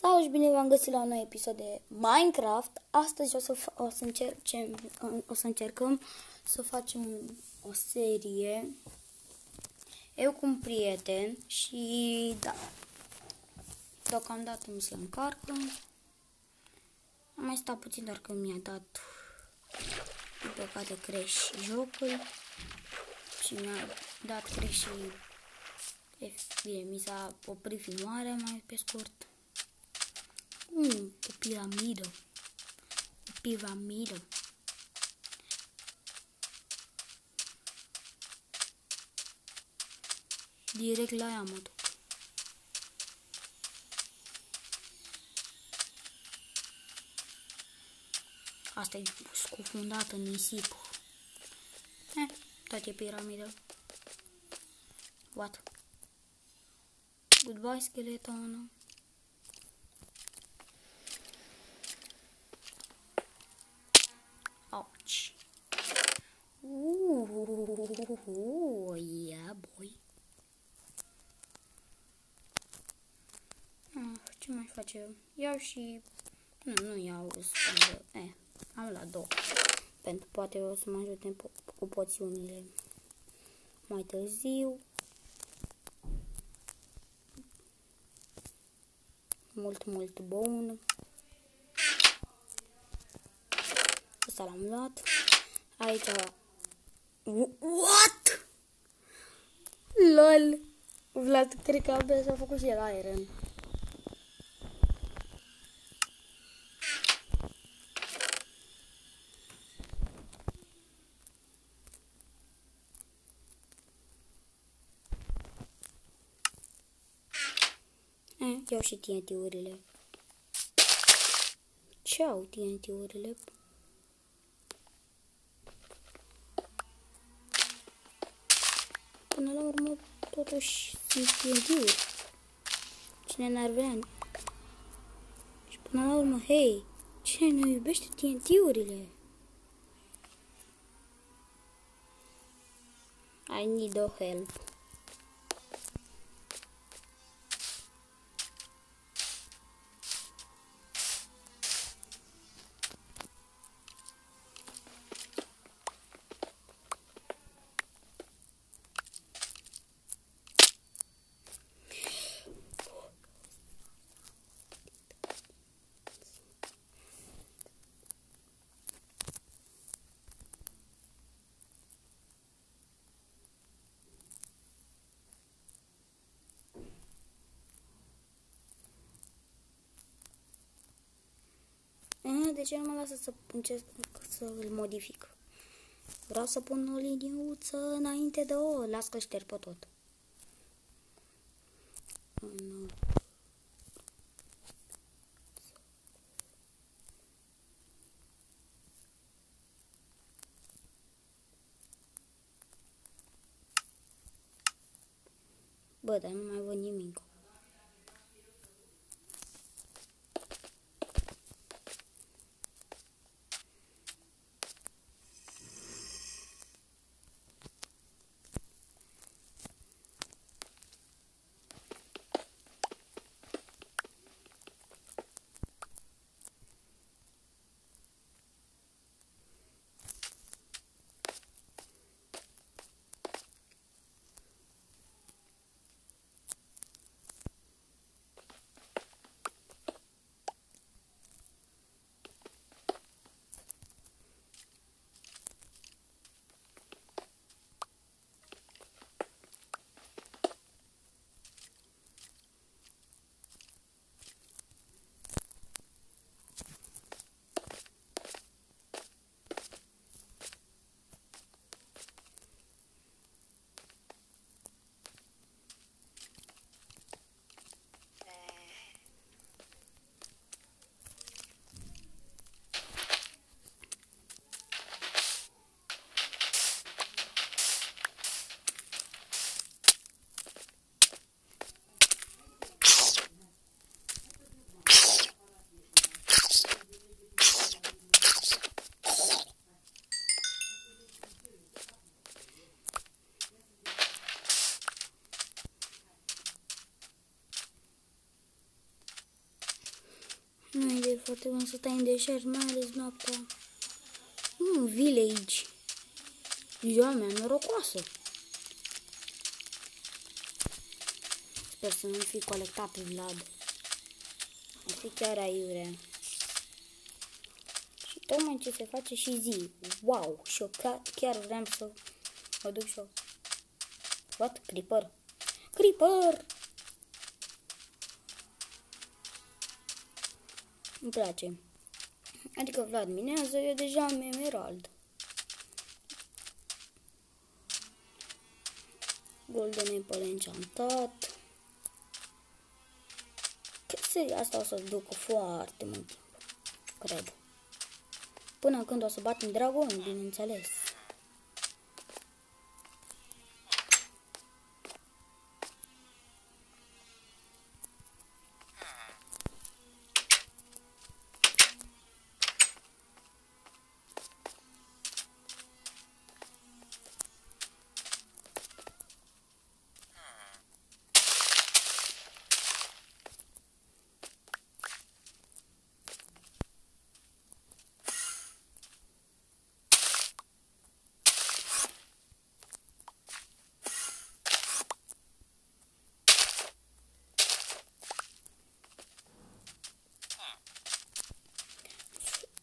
Salut și bine v-am găsit la un nou episod de Minecraft. Astăzi o să încercăm să facem o serie eu cu un prieten și da, deocamdată mi se încarcă. Am mai stat puțin doar că mi-a dat din păcate crash jocul și mi-a dat crash și bine, mi s-a oprit filmarea mai pe scurt. O piramidă. O piramidă. Direct la ea mă duc. Asta e scufundată în nisip. Tot e piramidă. What? Goodbye, skeleton. Ouch. Yeah, boy. Ce mai facem? Iau și... Nu iau. Am la două. Pentru poate o să mă ajute cu poțiunile mai târziu. Mult bun. Asta l-am luat. Aici... What? LOL! Vlad, cred că abia s-a făcut și el iron. Iau și TNT-urile. Ce au TNT-urile? Până la urmă, totuși sunt TNT-uri. Cine n-ar vrea? Și până la urmă, hei, cine nu iubește TNT-urile? I need a help. De ce nu mă lasă să încerc să îl modific? Vreau să pun o liniuță înainte de o. Las că șterg pe tot. Bă, dar nu mai văd nimic. Poate mă să stai în deșert, mai ales noaptea. Village. Ziua mea norocoasă. Sper să nu fi colectat pe Vlad. Ar fi chiar aiurea. Și tocmai ce se face și zi. Wow! Și eu chiar vreau să mă duc și eu. What? Creeper? Creeper! Îmi place. Adică Vlad minează, eu deja am emerald. Golden apple enchantat. Asta o să ducă foarte mult timp, cred. Până când o să batem dragon, bineînțeles.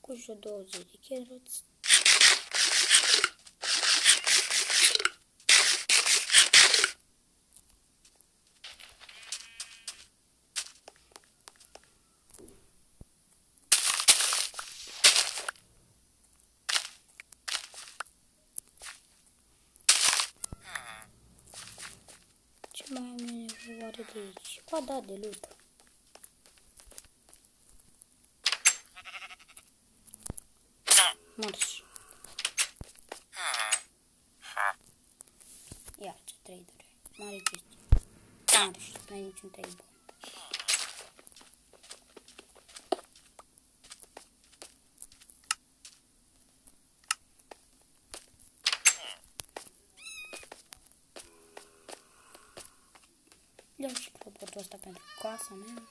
Cu și 20 de carrots. Ce mai am eu nevoie de aici? Ba da, de loot. Marș. Ia, ce trade-uri. Mare chestie. Marș, n-ai niciun trade bun. Iau și cloportul ăsta pentru casa mea.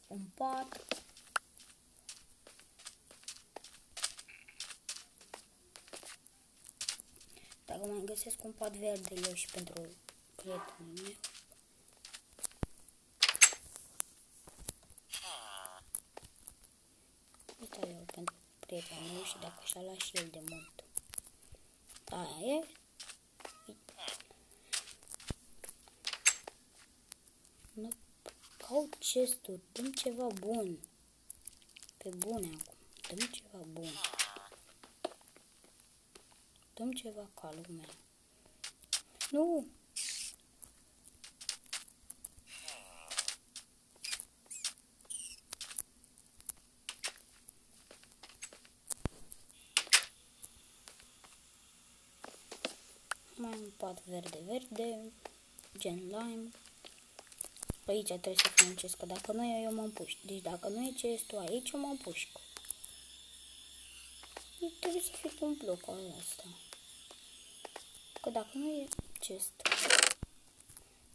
Un pat. Dacă mai găsesc un pat verde, eu și pentru prietenul meu. Uite eu pentru prietenul meu și dacă și-a luat și el de mult. Aia e. Nu caut chest-uri, dăm ceva bun. Pe bune acum, dăm ceva bun. Dăm ceva ca lumea. Nu! Mai un pat verde, gen lime. Pe aici trebuie să fie un chest, că dacă nu e, eu mă împușc. Deci dacă nu e chestul aici, eu mă împușc. Trebuie să fie un bloc ăsta. Că dacă nu e chest.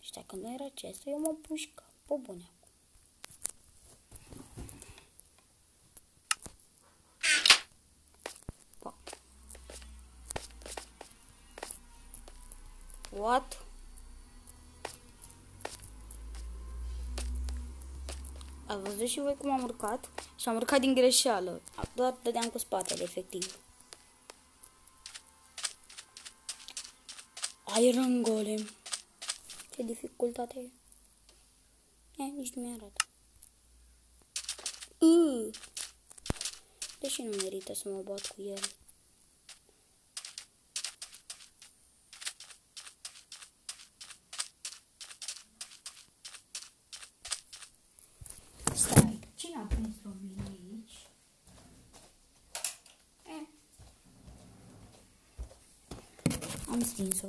Și dacă nu era chest, eu mă împușc. Pe bune. What? Ați văzut și voi cum am urcat? Și am urcat din greșeală. Doar dădeam cu spatele, efectiv. Iron Golem. Ce dificultate e? Nici nu mi-arată. Deși nu merită să mă bat cu el. Stai, cine a prins Robin aici? Am stins-o.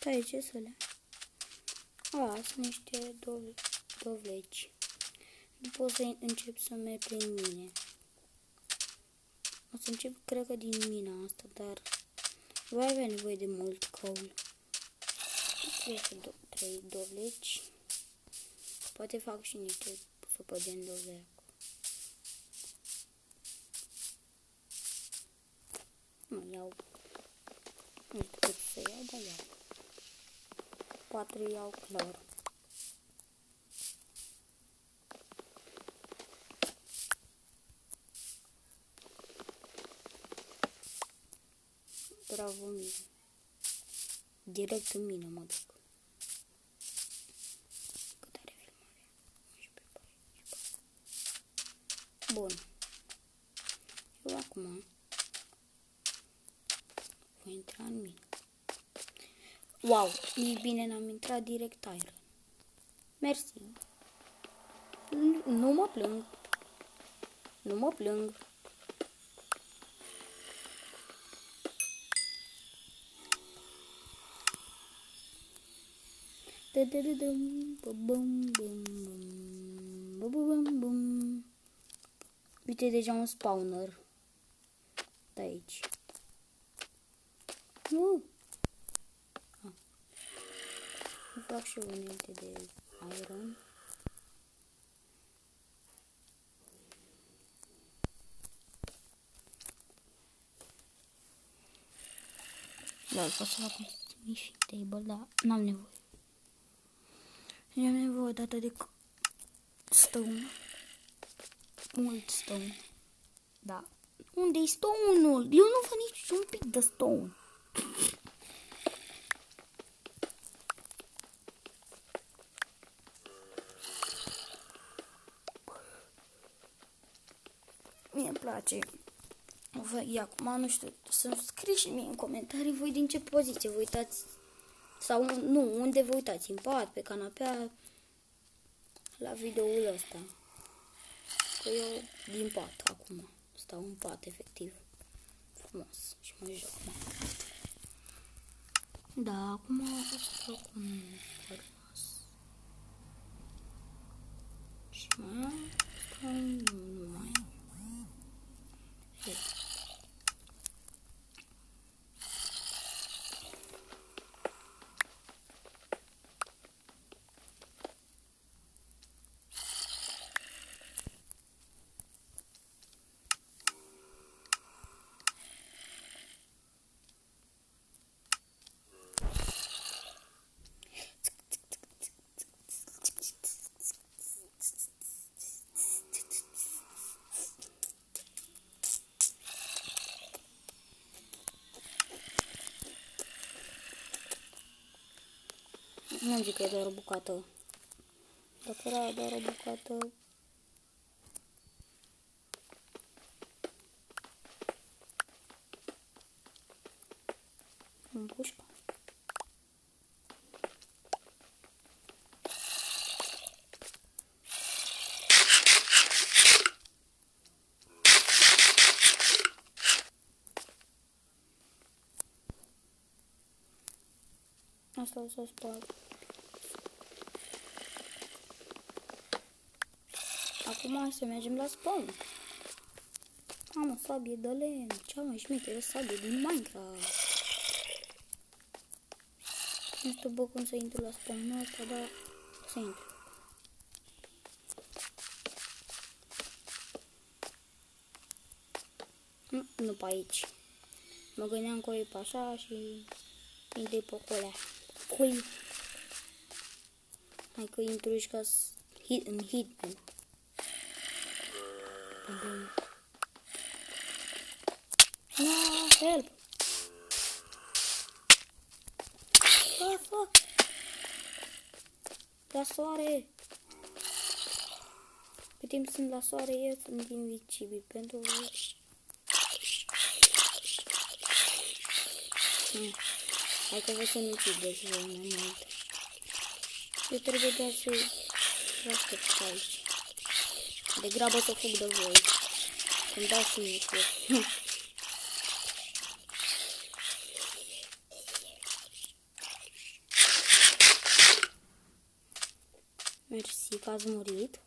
Stai, ce să le... Sunt niște dovleci. Nu pot să încep să merg prin mine. O să încep, cred că, din mina asta, dar voi avea nevoie de mult coal. Cred că 3 dovleci. Poate fac și niște supă de îndoveac. Nu iau. Nu știu cât să iau, dar iau. 4 iau clar. Bravo mine. Direct în mine mă duc. Cât are filmarea? 11. Bun. Eu acum voi intra în mine. Wow, nici bine n-am intrat direct iron. Mersi. Nu mă plâng. Nu mă plâng. Uite deja un spawner de aici. Nu. Fac și unelte de iron. Da, pot să fac un smithing table, dar n-am nevoie. Nu am nevoie de atât de stone. Mult stone. Da. Unde-i stone-ul? Eu nu văd nici un pic de stone. Mie îmi place. Acum nu știu, să-mi scrieți și mie în comentarii voi din ce poziție vă uitați. Sau nu, unde vă uitați, în pat, pe canapea, la videoul ăsta. Că eu din pat acum, stau în pat efectiv, frumos și mă joc. Da, acum o să fac un fărânas. Și mai nu mai am. Nu zic că e doar o bucată. Dacă era doar o bucată... În pușcă. Asta o să o sparg. Acum hai să mergem la spawn. Am o sabie de lemn, cea mai șmecheră sabie din Minecraft. Nu știu bă cum să intru la spawn-ul ăsta, dar să intru. Nu pe aici. Mă gândeam că e pe așa și intri pe acolea. Cui? Hai că intru și ca în Hitman. Bun. No, help! Fuck! La soare! Pe timp sunt la soare, eu sunt invisibil pentru... Hai că vă să nu ucideți voi mai mult. Eu trebuie doar să vă aștept aici. Degrabă să fug de voi. Îmi dau și mie foc. că ați murit.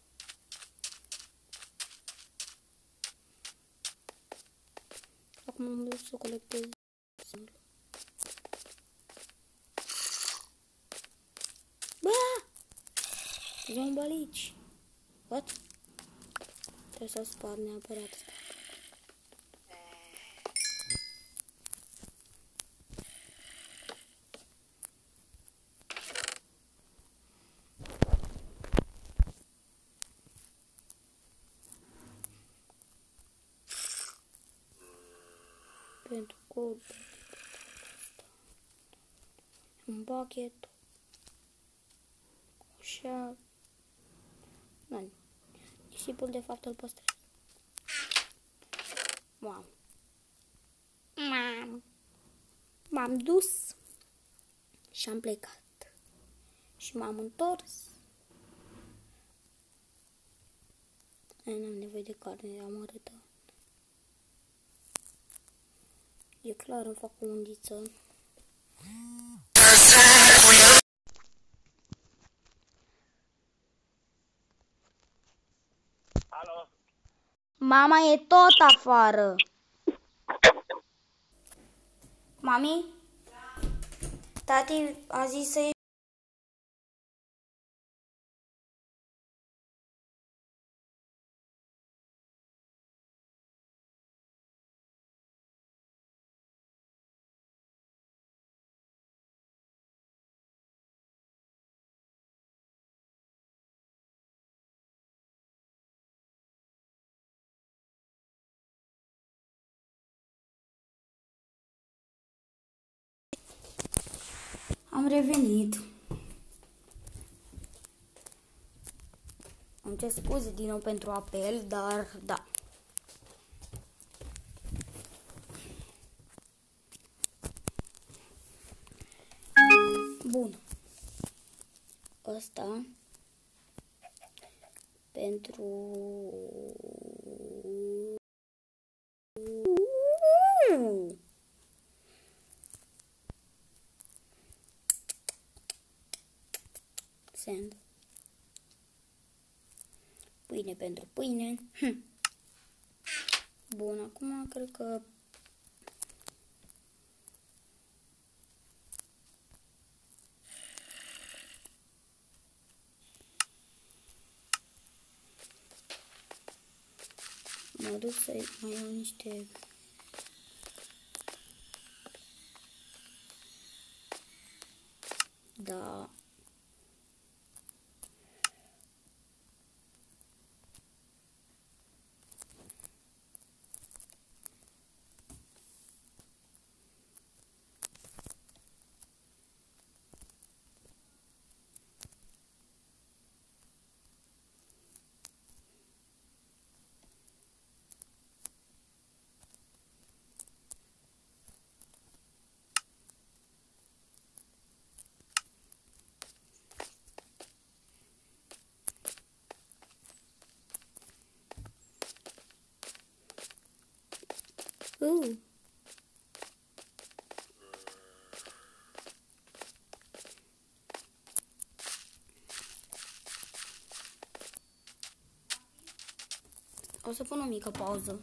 Acum am vrut să colectez. Bă! Zombalici! What? Trebuie să spar neapărat. Pentru cod. Un bucket. Așa. Nu. Nisipul de fapt îl păstrez. Wow. M-am dus și am plecat. Și m-am întors. N-am nevoie de carne, am arătat. E clar, îmi fac o undiță. Alo? Mama e tot afară. Mami? Da. Tati a zis să ieși. Am revenit. Îmi cer scuze din nou pentru apel, dar da. Bun. Ăsta pentru sand. Pâine pentru pâine. Bun, acum cred că mă duc să mai iau niște da. O să pun o mică pauză.